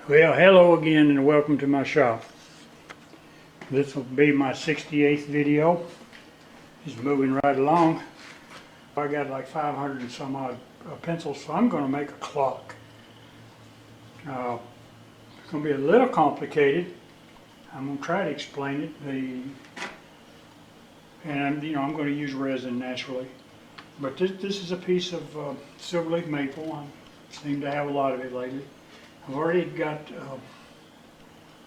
Well, hello again and welcome to my shop. This will be my 68th video. It's moving right along. I got like 500 and some odd pencils, so I'm going to make a clock. It's going to be a little complicated. I'm going to try to explain it. I'm going to use resin naturally. But this is a piece of silverleaf maple. I seem to have a lot of it lately. I've already got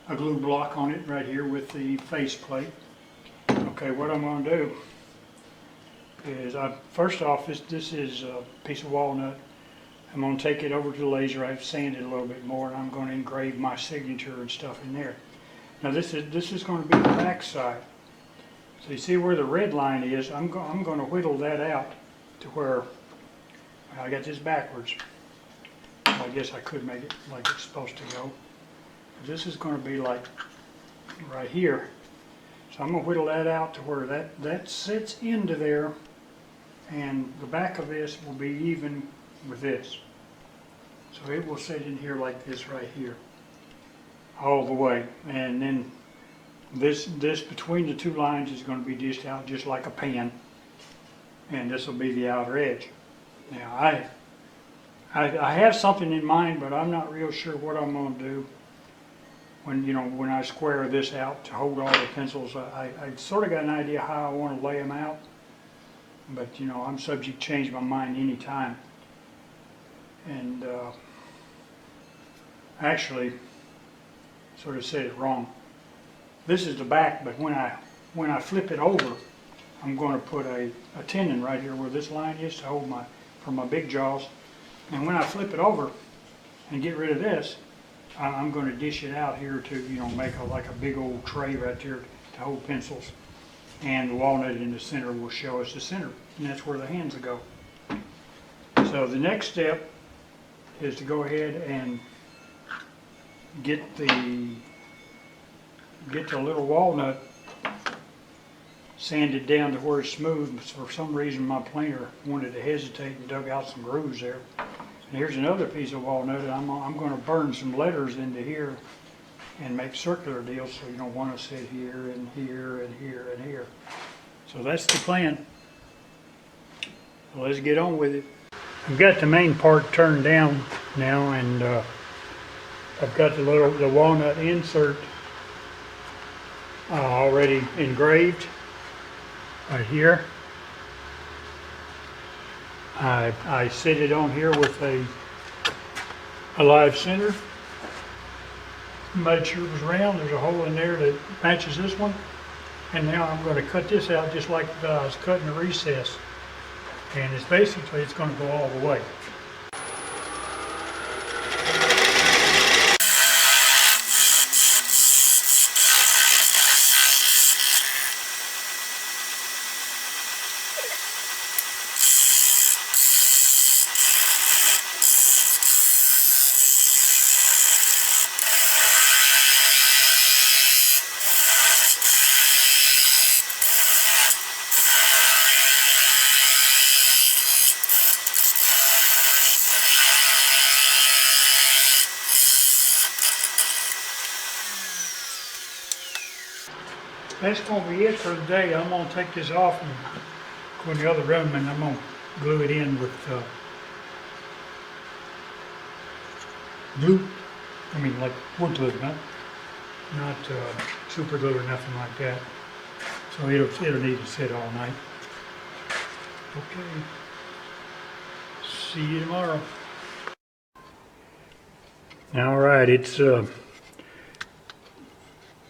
a glue block on it right here with the face plate. Okay, what I'm going to do is, first off, this is a piece of walnut. I'm going to take it over to the laser. I've sanded a little bit more, and I'm going to engrave my signature and stuff in there. Now this is going to be the back side. So you see where the red line is? I'm going to whittle that out to where I got this backwards. I guess I could make it like it's supposed to go. This is going to be like right here. So I'm going to whittle that out to where that sits into there, and the back of this will be even with this. So it will sit in here like this right here, all the way. And then this between the two lines is going to be dished out just like a pen, and this will be the outer edge. Now I have something in mind, but I'm not real sure what I'm going to do when I square this out to hold all the pencils. I sort of got an idea how I want to lay them out, but I'm subject to change my mind anytime. And actually, sort of said it wrong. This is the back, but when I flip it over, I'm going to put a tenon right here where this line is to hold for my big jaws. And when I flip it over and get rid of this, I'm going to dish it out here to make like a big old tray right there to hold pencils. And the walnut in the center will show us the center, and that's where the hands will go. So the next step is to go ahead and get the little walnut sanded down to where it's smooth. For some reason my planer wanted to hesitate and dug out some grooves there. And here's another piece of walnut, and I'm going to burn some letters into here and make circular deals, so you don't want to sit here and here and here and here. So that's the plan. So let's get on with it. I've got the main part turned down now, and I've got the walnut insert already engraved right here. I set it on here with a live center. Made sure it was round. There's a hole in there that matches this one. And now I'm going to cut this out just like I was cutting the recess. And it's going to go all the way. That's going to be it for today. I'm going to take this off and go in the other room, and I'm going to glue it in with glue. I mean, like wood glue, not super glue or nothing like that. So it'll need to sit all night. Okay. See you tomorrow. All right, it's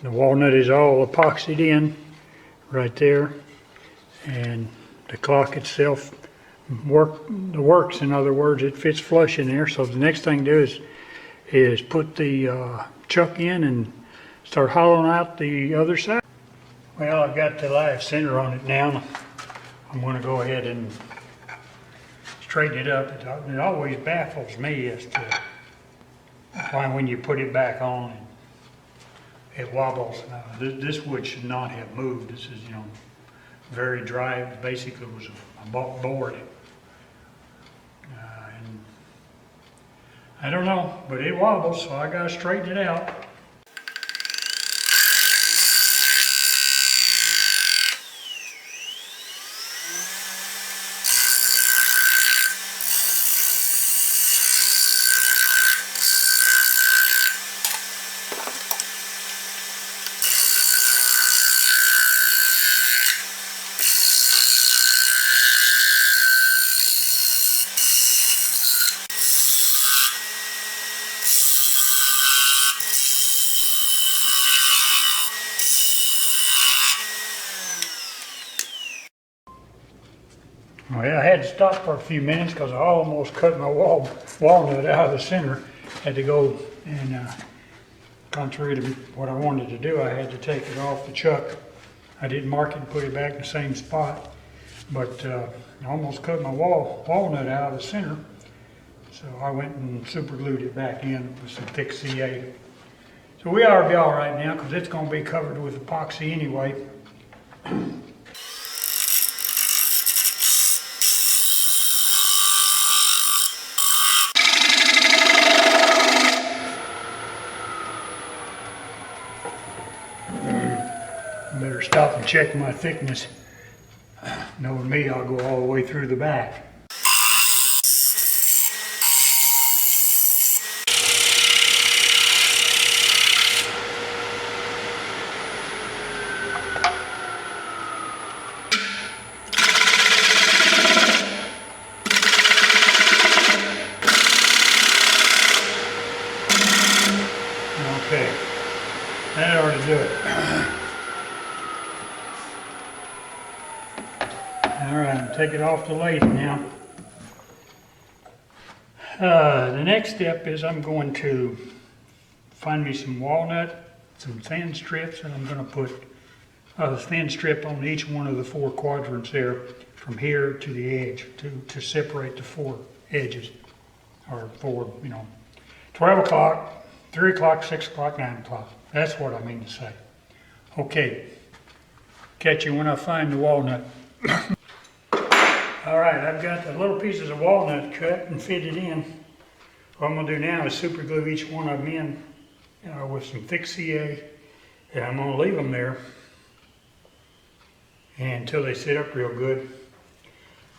the walnut is all epoxied in right there, and the clock itself works. In other words, it fits flush in there. So the next thing to do is put the chuck in and start hollowing out the other side. Well, I've got the live center on it now. I'm going to go ahead and straighten it up. It always baffles me as to why when you put it back on, it wobbles. This wood should not have moved. This is, very dry. It basically was a board. And I don't know, but it wobbles, so I gotta straighten it out. Well, I had to stop for a few minutes because I almost cut my walnut out of the center. Had to go and, contrary to what I wanted to do, I had to take it off the chuck. I didn't mark it and put it back in the same spot, but I almost cut my walnut out of the center. So I went and super glued it back in with some thick CA. So we ought to be all right now because it's going to be covered with epoxy anyway. Better stop and check my thickness. Knowing me, I'll go all the way through the back. Okay, that ought to do it. All right, take it off the lathe now. The next step is I'm going to find me some walnut, some thin strips, and I'm going to put a thin strip on each one of the 4 quadrants there from here to the edge to separate the 4 edges, or 4, 12 o'clock, 3 o'clock, 6 o'clock, 9 o'clock. That's what I mean to say. Okay, catch you when I find the walnut. All right, I've got the little pieces of walnut cut and fitted in. What I'm gonna do now is super glue each one of them in with some thick CA, and I'm gonna leave them there until they sit up real good.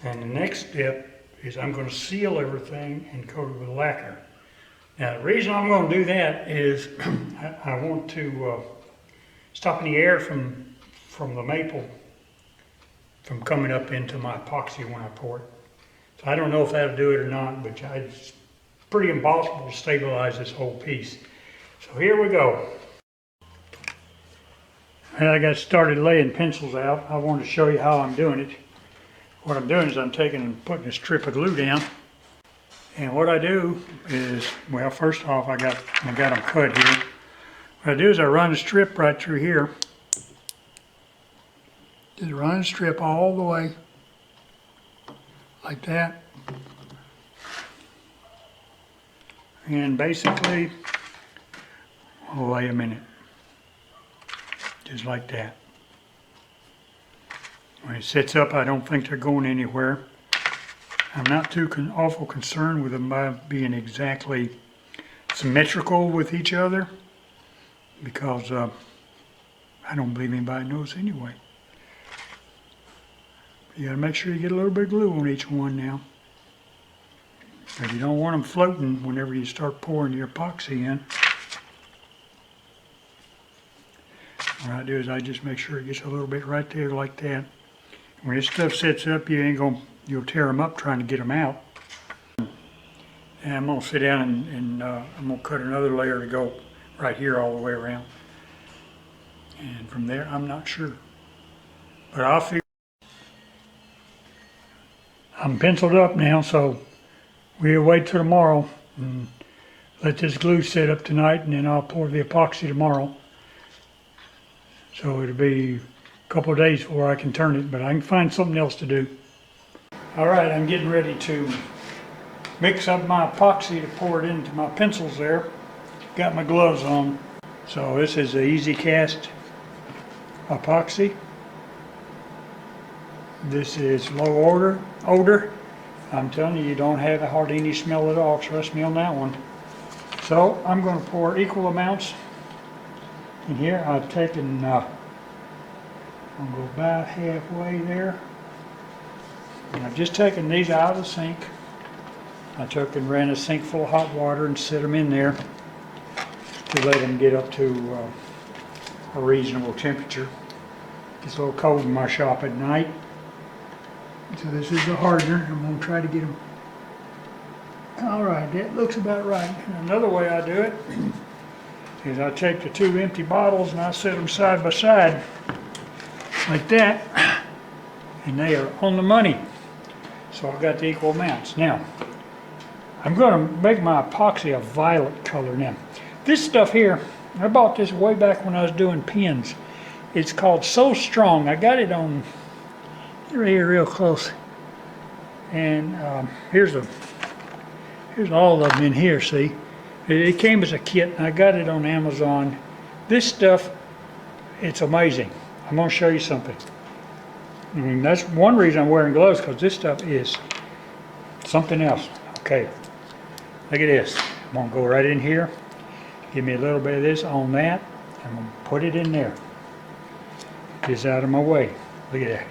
And the next step is I'm gonna seal everything and coat it with lacquer. Now the reason I'm gonna do that is I want to stop any air from the maple from coming up into my epoxy when I pour it. So I don't know if that'll do it or not, but it's pretty impossible to stabilize this whole piece. So here we go. And I got started laying pencils out. I want to show you how I'm doing it. What I'm doing is I'm taking and putting a strip of glue down. And what I do is, well, first off, I got them cut here. What I do is I run a strip right through here. Just run a strip all the way, like that. And basically, oh, wait a minute, just like that. When it sits up, I don't think they're going anywhere. I'm not too awful concerned with them being exactly symmetrical with each other, because I don't believe anybody knows anyway. You gotta make sure you get a little bit of glue on each one now. But you don't want them floating whenever you start pouring your epoxy in. What I do is I just make sure it gets a little bit right there like that. When this stuff sets up, you'll tear them up trying to get them out. And I'm gonna sit down and I'm gonna cut another layer to go right here all the way around. And from there, I'm not sure. But I'll figure. I'm penciled up now, so we'll wait till tomorrow and let this glue set up tonight, and then I'll pour the epoxy tomorrow. So it'll be a couple of days before I can turn it, but I can find something else to do. All right, I'm getting ready to mix up my epoxy to pour it into my pencils there. Got my gloves on. So this is the Easy Cast epoxy. This is low odor. I'm telling you, you don't have hardly any smell at all. Trust me on that one. So I'm going to pour equal amounts in here. I've taken, I'll go about halfway there. And I've just taken these out of the sink. I took and ran a sink full of hot water and set them in there to let them get up to a reasonable temperature. It's a little cold in my shop at night. So this is the hardener. I'm going to try to get them. All right, that looks about right. And another way I do it is I take the two empty bottles and I set them side by side like that, and they are on the money. So I've got the equal amounts. Now, I'm going to make my epoxy a violet color. Now, this stuff here, I bought this way back when I was doing pens. It's called So Strong. I got it on right here real close. And here's all of them in here, see? It came as a kit, and I got it on Amazon. This stuff, it's amazing. I'm going to show you something. I mean, that's one reason I'm wearing gloves, because this stuff is something else. Okay, look at this. I'm going to go right in here. Give me a little bit of this on that. I'm going to put it in there. Get this out of my way. Look at that.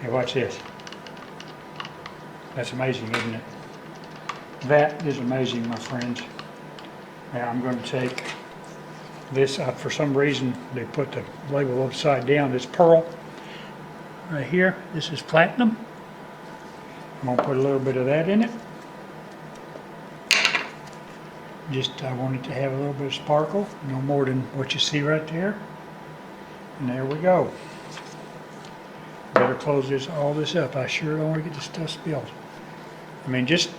Hey, watch this. That's amazing, isn't it? That is amazing, my friends. Now I'm going to take this, for some reason they put the label upside down. It's pearl right here. This is platinum. I'm going to put a little bit of that in it. Just, I want it to have a little bit of sparkle, no more than what you see right there. And there we go. Better close all this up. I sure don't want to get this stuff spilled. I mean, just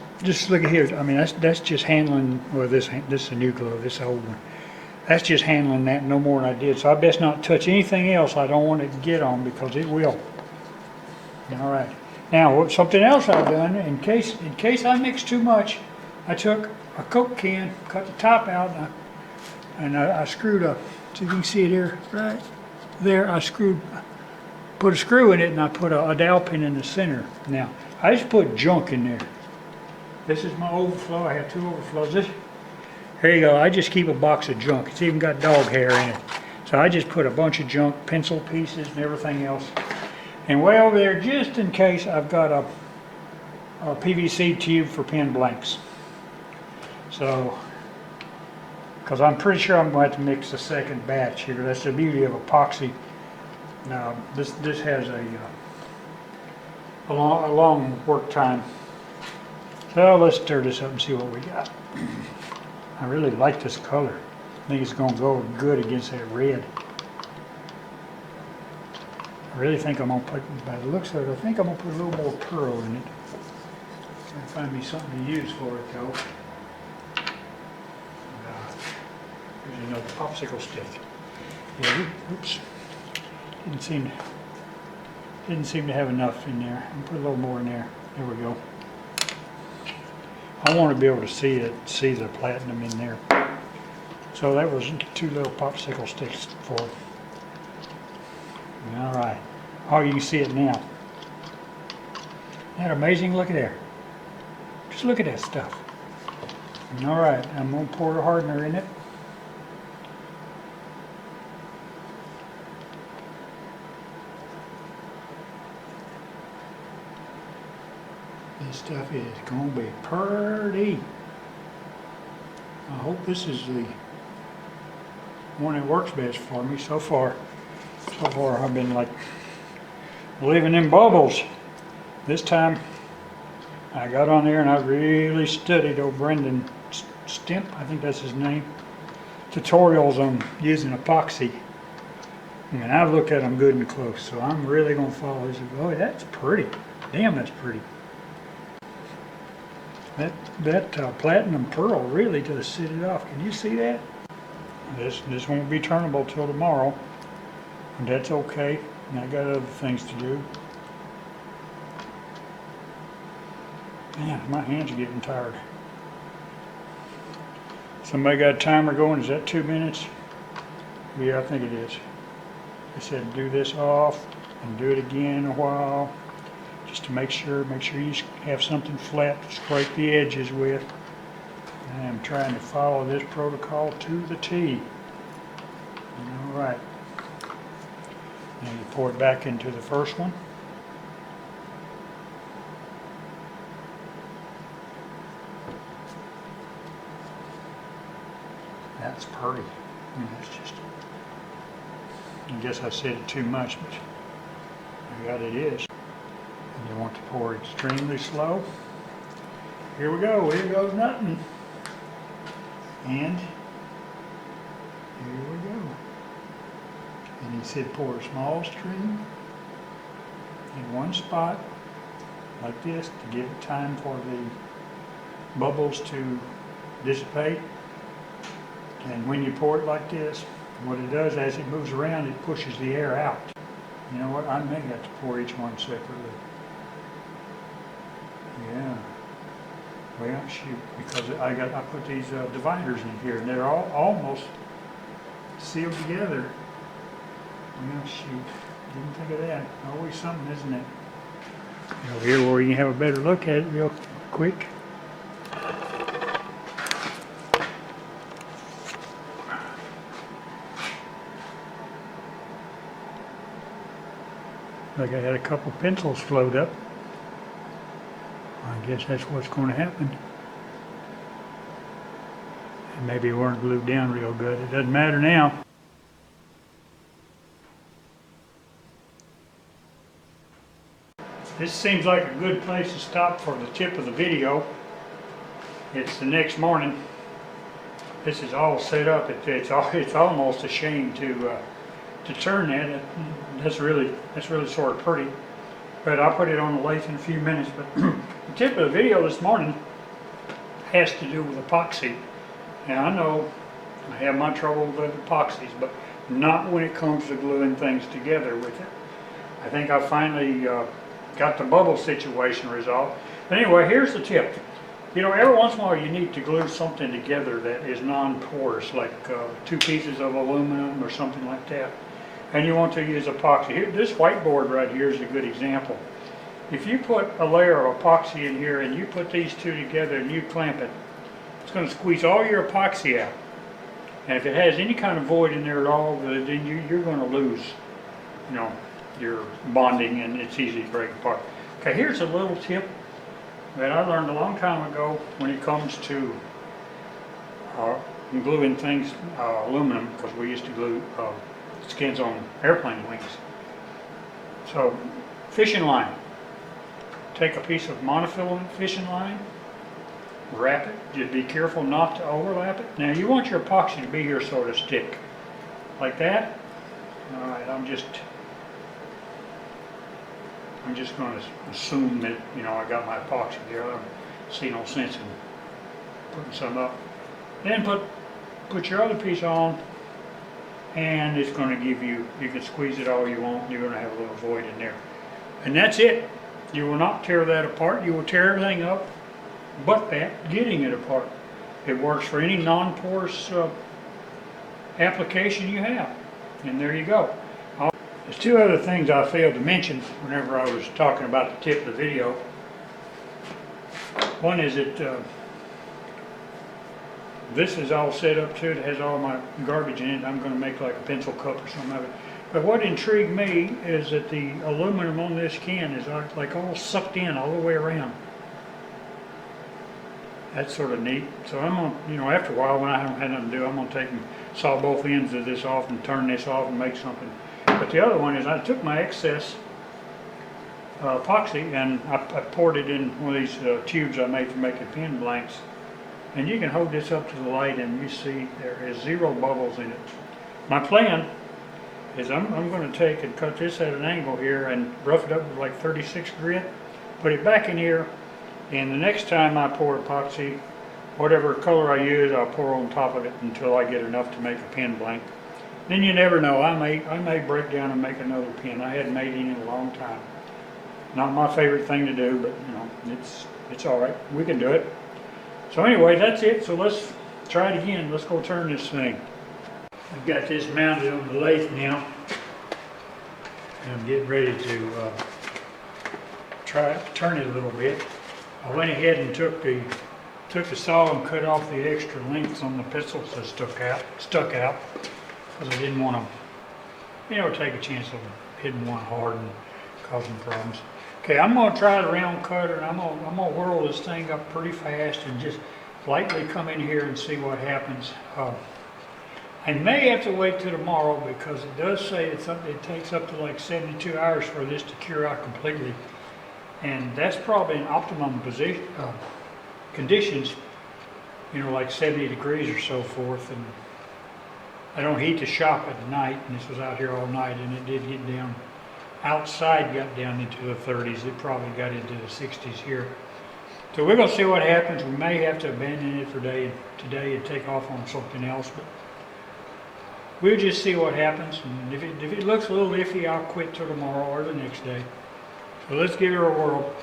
look at here. I mean, that's just handling. Well, this is a new glove. This old one. That's just handling that no more than I did. So I best not touch anything else I don't want it to get on, because it will. All right. Now, something else I've done in case I mix too much, I took a Coke can, cut the top out, and I screwed up. So you can see it here, right there. I put a screw in it, and I put a dowel pin in the center. Now, I just put junk in there. This is my overflow. I have two overflows. Here you go. I just keep a box of junk. It's even got dog hair in it. So I just put a bunch of junk, pencil pieces and everything else. And way over there, just in case, I've got a PVC tube for pen blanks. So, because I'm pretty sure I'm going to have to mix a second batch here. That's the beauty of epoxy. Now, this has a long work time. So let's stir this up and see what we got. I really like this color. I think it's going to go good against that red. I really think I'm going to put, by the looks of it, I think I'm going to put a little more pearl in it. Try to find me something to use for it though. Here's another popsicle stick. Yeah, oops. Didn't seem to have enough in there. I'll put a little more in there. There we go. I want to be able to see the platinum in there. So that was two little popsicle sticks for it. All right. Oh, you can see it now. Isn't that amazing? Look at there. Just look at that stuff. All right. I'm going to pour the hardener in it. This stuff is going to be pretty. I hope this is the one that works best for me so far. So far I've been like living in bubbles. This time I got on there and I really studied old Brendan Stimp, I think that's his name, tutorials on using epoxy. And I've looked at them good and close, so I'm really going to follow this. Oh, that's pretty. Damn, that's pretty. That platinum pearl really does set it off. Can you see that? This won't be turnable till tomorrow, and that's okay. And I got other things to do. Man, my hands are getting tired. Somebody got a timer going? Is that 2 minutes? Yeah, I think it is. They said do this off and do it again in a while, just to make sure you have something flat to scrape the edges with. I am trying to follow this protocol to the T. All right. And you pour it back into the first one. That's pretty. That's just, I guess I said it too much, but I got it is. And you want to pour extremely slow. Here we go. Here goes nothing. And here we go. And he said pour a small stream in one spot like this to give it time for the bubbles to dissipate. And when you pour it like this, what it does as it moves around, it pushes the air out. You know what? I may have to pour each one separately. Yeah. Well, shoot, because I put these dividers in here, and they're all almost sealed together. Well, shoot, didn't think of that. Always something, isn't it? Over here where you can have a better look at it real quick. Like I had a couple pencils float up. I guess that's what's going to happen. And maybe they weren't glued down real good. It doesn't matter now. This seems like a good place to stop for the tip of the video. It's the next morning. This is all set up. It's almost a shame to turn that. That's really sort of pretty. But I'll put it on the lathe in a few minutes. But the tip of the video this morning has to do with epoxy. Now I know I have my trouble with epoxies, but not when it comes to gluing things together with it. I think I finally got the bubble situation resolved. But anyway, here's the tip. You know, every once in a while you need to glue something together that is non-porous, like 2 pieces of aluminum or something like that. And you want to use epoxy. Here, this whiteboard right here is a good example. If you put a layer of epoxy in here and you put these two together and you clamp it, it's going to squeeze all your epoxy out. And if it has any kind of void in there at all, then you're going to lose, you know, your bonding, and it's easy to break apart. Okay, here's a little tip that I learned a long time ago when it comes to gluing things, aluminum, because we used to glue skins on airplane wings. So, fishing line. Take a piece of monofilament fishing line, wrap it, just be careful not to overlap it. Now you want your epoxy to be here so to stick. Like that. Alright, I'm just going to assume that, you know, I got my epoxy there. I don't see no sense in putting some up. Then put your other piece on, and it's going to give you, you can squeeze it all you want, you're going to have a little void in there. And that's it. You will not tear that apart. You will tear everything up but that, getting it apart. It works for any non-porous application you have. And there you go. There's 2 other things I failed to mention whenever I was talking about the tip of the video. One is that this is all set up too. It has all my garbage in it. I'm going to make like a pencil cup or something of it. But what intrigued me is that the aluminum on this can is like all sucked in all the way around. That's sort of neat. So I'm going to, you know, after a while when I don't have nothing to do, I'm going to take and saw both ends of this off and turn this off and make something. But the other one is I took my excess epoxy and I poured it in one of these tubes I made for making pen blanks. And you can hold this up to the light and you see there is 0 bubbles in it. My plan is I'm going to take and cut this at an angle here and rough it up with like 36 grit, put it back in here, and the next time I pour epoxy, whatever color I use, I'll pour on top of it until I get enough to make a pen blank. Then you never know, I may break down and make another pen. I hadn't made any in a long time. Not my favorite thing to do, but you know, it's all right. We can do it. So anyway, that's it. So let's try it again. Let's go turn this thing. I've got this mounted on the lathe now. And I'm getting ready to try to turn it a little bit. I went ahead and took the Took the saw and cut off the extra lengths on the pistols that stuck out, because I didn't want to, take a chance of hitting one hard and causing problems. Okay, I'm going to try the round cutter, and I'm gonna whirl this thing up pretty fast and just lightly come in here and see what happens. I may have to wait till tomorrow, because it does say it takes up to like 72 hours for this to cure out completely, and that's probably an optimum position. Conditions, like 70 degrees or so forth, and I don't heat the shop at night, and this was out here all night, and it did get down, outside got down into the 30s, it probably got into the 60s here. So we're going to see what happens. We may have to abandon it for today and take off on something else, but we'll just see what happens, and if it looks a little iffy, I'll quit till tomorrow or the next day. So let's give her a whirl.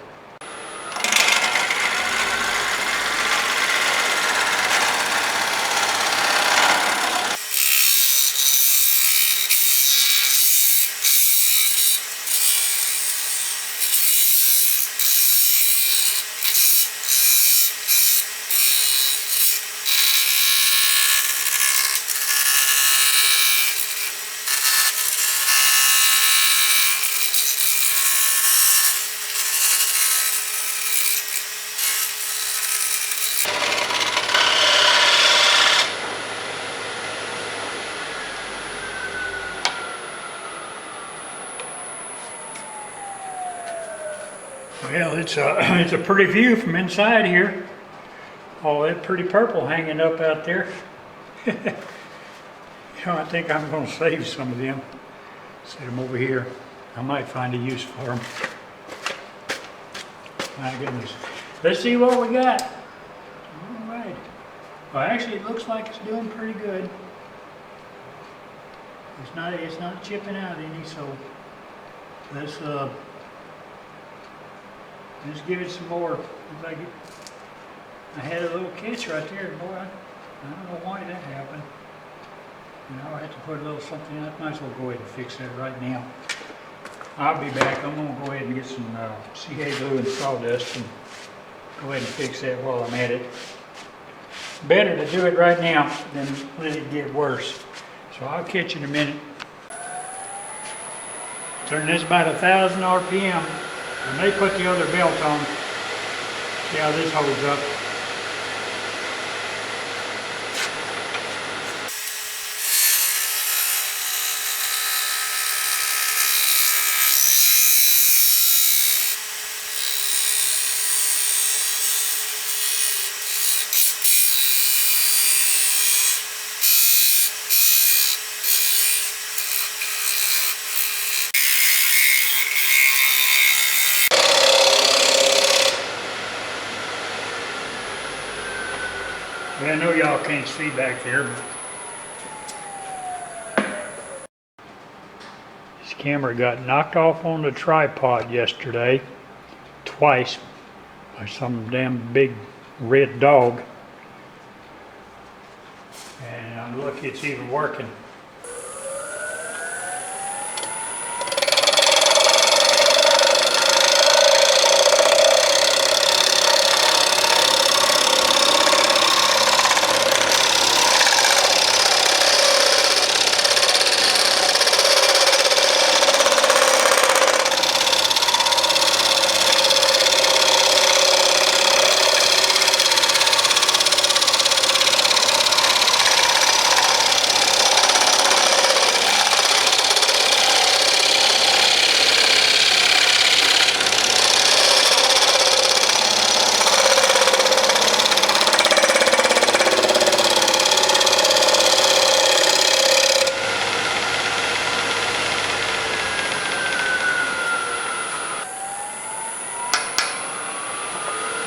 Well, it's a pretty view from inside here. All that pretty purple hanging up out there. I think I'm going to save some of them. Set them over here. I might find a use for them. My goodness. Let's see what we got. All right. Well, actually, it looks like it's doing pretty good. It's not chipping out any, so let's give it some more. I had a little catch right there, boy. I don't know why that happened. I have to put a little something in. I might as well go ahead and fix that right now. I'll be back. I'm going to go ahead and get some CA glue and sawdust and go ahead and fix that while I'm at it. Better to do it right now than let it get worse. So I'll catch you in a minute. Turn this about 1,000 RPM. I may put the other belt on. See how this holds up. I know y'all can't see back there, but this camera got knocked off on the tripod yesterday, twice, by some damn big red dog. And I'm lucky it's even working.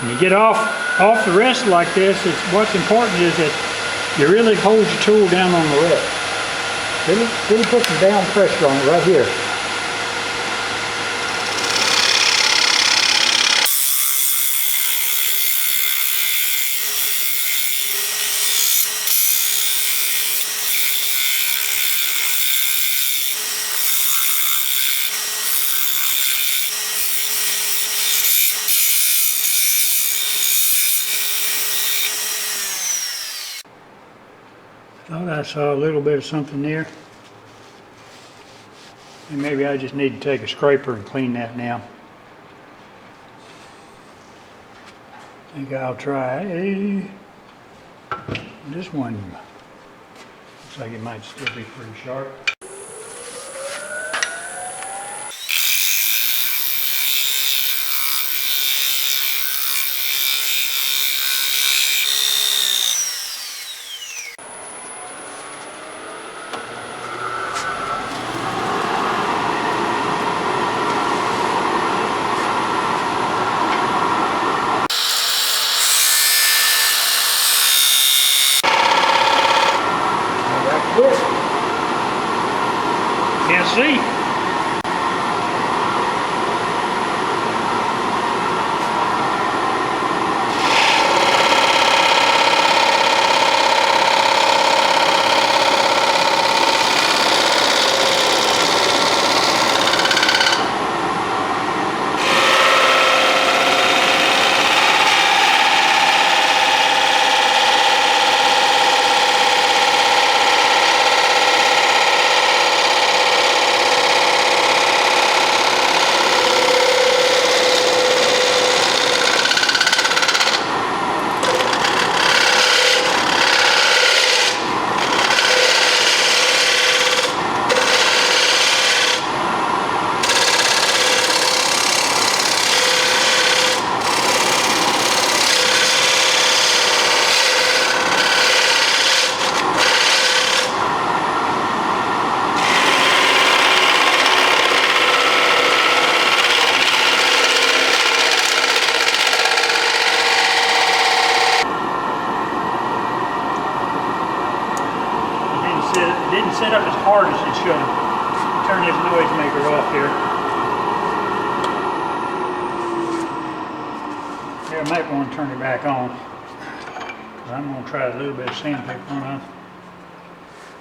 When you get off the rest like this, what's important is that you really hold your tool down on the rest. Really put some down pressure on it right here. Thought I saw a little bit of something there. And maybe I just need to take a scraper and clean that now. I think I'll try this one. Looks like it might still be pretty sharp. Can't see. It didn't set up as hard as it should have. Turn this noisemaker off here. Yeah, I might want to turn it back on. Because I'm going to try a little bit of sandpaper on it,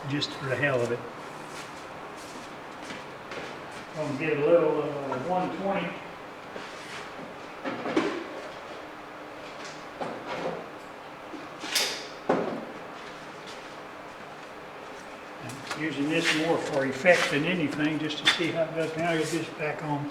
just for the hell of it. I'm going to get a little 120. Using this more for effect than anything, just to see how it does. Now I get this back on.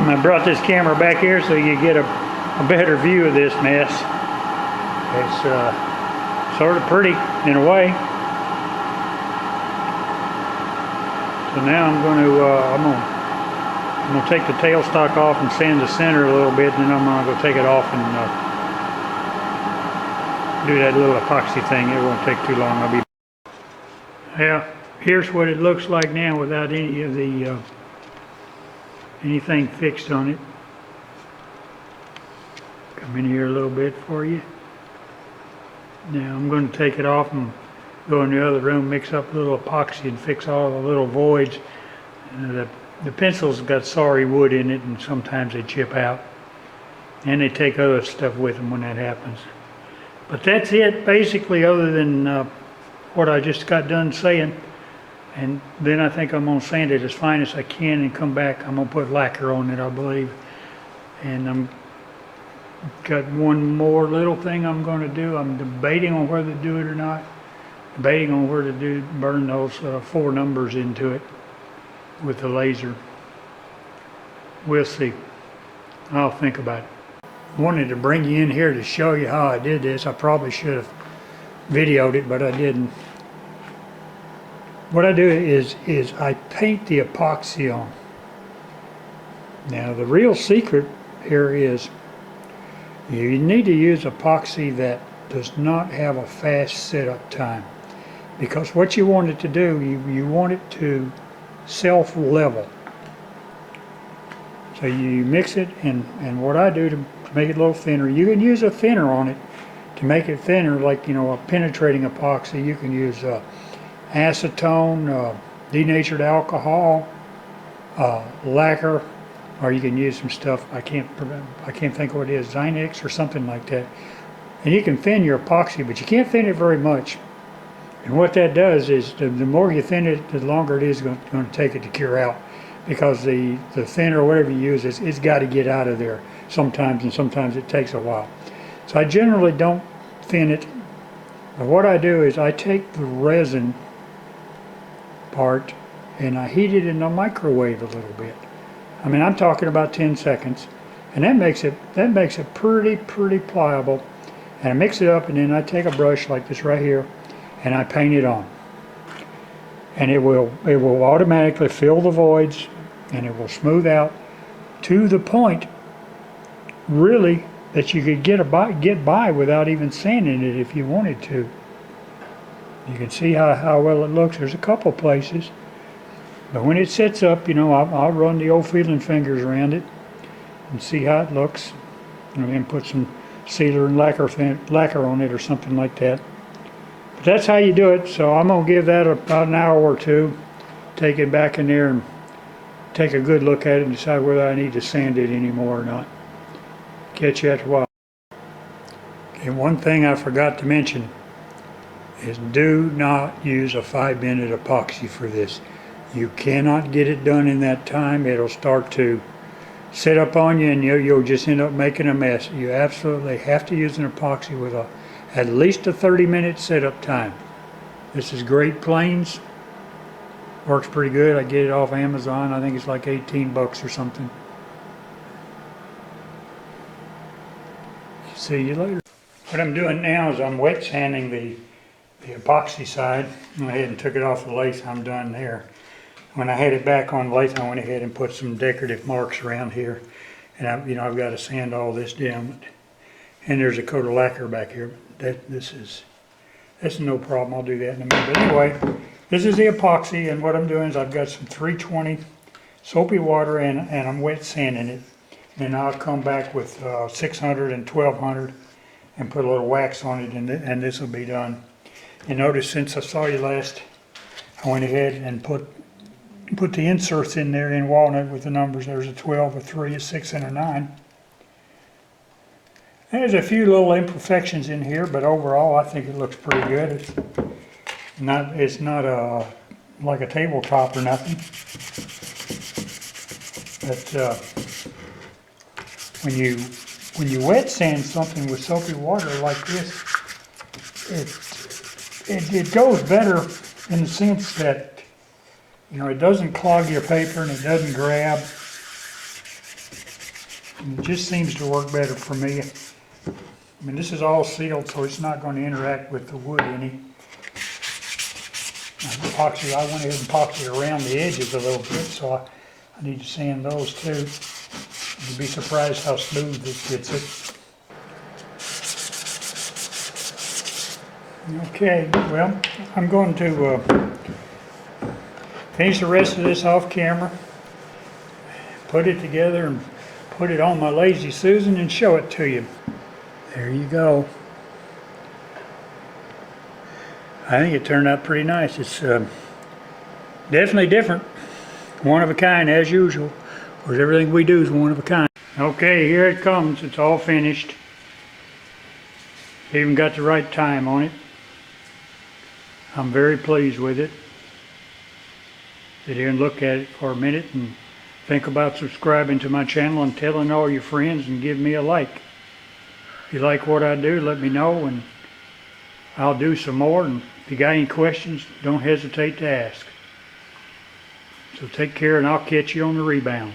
I brought this camera back here so you get a better view of this mess. It's sort of pretty in a way. So now I'm going to take the tailstock off and sand the center a little bit, and then I'm going to go take it off and do that little epoxy thing. It won't take too long. Yeah, here's what it looks like now without any of the anything fixed on it. Come in here a little bit for you. Now I'm going to take it off and go in the other room, mix up a little epoxy and fix all the little voids. The pencil's got sorry wood in it, and sometimes they chip out. And they take other stuff with them when that happens. But that's it basically, other than what I just got done saying. And then I think I'm going to sand it as fine as I can and come back. I'm going to put lacquer on it, I believe. And I'm got one more little thing I'm going to do. I'm debating on whether to do it or not. Debating on where to burn those 4 numbers into it with the laser. We'll see. I'll think about it. I wanted to bring you in here to show you how I did this. I probably should have videoed it, but I didn't. What I do is I paint the epoxy on. Now the real secret here is you need to use epoxy that does not have a fast setup time, because what you want it to do, you want it to self-level. So you mix it, and what I do to make it a little thinner, you can use a thinner on it to make it thinner, like, you know, a penetrating epoxy. You can use acetone, denatured alcohol, lacquer, or you can use some stuff, I can't think what it is, Zynex or something like that. And you can thin your epoxy, but you can't thin it very much. And what that does is the more you thin it, the longer it is going to take it to cure out. Because the thinner or whatever you use, it's got to get out of there sometimes, and sometimes it takes a while. So I generally don't thin it. But what I do is I take the resin part and I heat it in the microwave a little bit. I mean, I'm talking about 10 seconds. And that makes it pretty pliable. And I mix it up, and then I take a brush like this right here and I paint it on. And it will automatically fill the voids, and it will smooth out to the point really that you could get by without even sanding it if you wanted to. You can see how well it looks. There's a couple places, but when it sets up, you know, I'll run the old feeling fingers around it and see how it looks, and then put some sealer and lacquer on it or something like that. But that's how you do it. So I'm going to give that about an hour or two, take it back in there and take a good look at it and decide whether I need to sand it anymore or not. Catch you after a while. Okay, one thing I forgot to mention is do not use a 5-minute epoxy for this. You cannot get it done in that time. It'll start to set up on you, and you'll just end up making a mess. You absolutely have to use an epoxy with at least a 30-minute setup time. This is Great Plains. Works pretty good. I get it off Amazon. I think it's like 18 bucks or something. See you later. What I'm doing now is I'm wet sanding the epoxy side. I went ahead and took it off the lathe. I'm done there. When I had it back on the lathe, I went ahead and put some decorative marks around here. And I've got to sand all this down. And there's a coat of lacquer back here. That's no problem. I'll do that in a minute. But anyway, this is the epoxy, and what I'm doing is I've got some 320 soapy water and I'm wet sanding it. And I'll come back with 600 and 1200 and put a little wax on it, and this will be done. You notice since I saw you last, I went ahead and put the inserts in there in walnut with the numbers. There's a 12, a 3, a 6, and a 9. There's a few little imperfections in here, but overall I think it looks pretty good. It's not like a tabletop or nothing. But when you wet sand something with soapy water like this, it goes better in the sense that, you know, it doesn't clog your paper and it doesn't grab. And it just seems to work better for me. I mean, this is all sealed, so it's not going to interact with the wood any. Epoxy, I went ahead and epoxied around the edges a little bit, so I need to sand those too. You'd be surprised how smooth this gets it. Okay, well, I'm going to finish the rest of this off camera, put it together and put it on my Lazy Susan and show it to you. There you go. I think it turned out pretty nice. It's definitely different. One of a kind, as usual. Of course, everything we do is one of a kind. Okay, here it comes. It's all finished. Even got the right time on it. I'm very pleased with it. Sit here and look at it for a minute and think about subscribing to my channel and telling all your friends and give me a like. If you like what I do, let me know and I'll do some more. And if you got any questions, don't hesitate to ask. So take care, and I'll catch you on the rebound.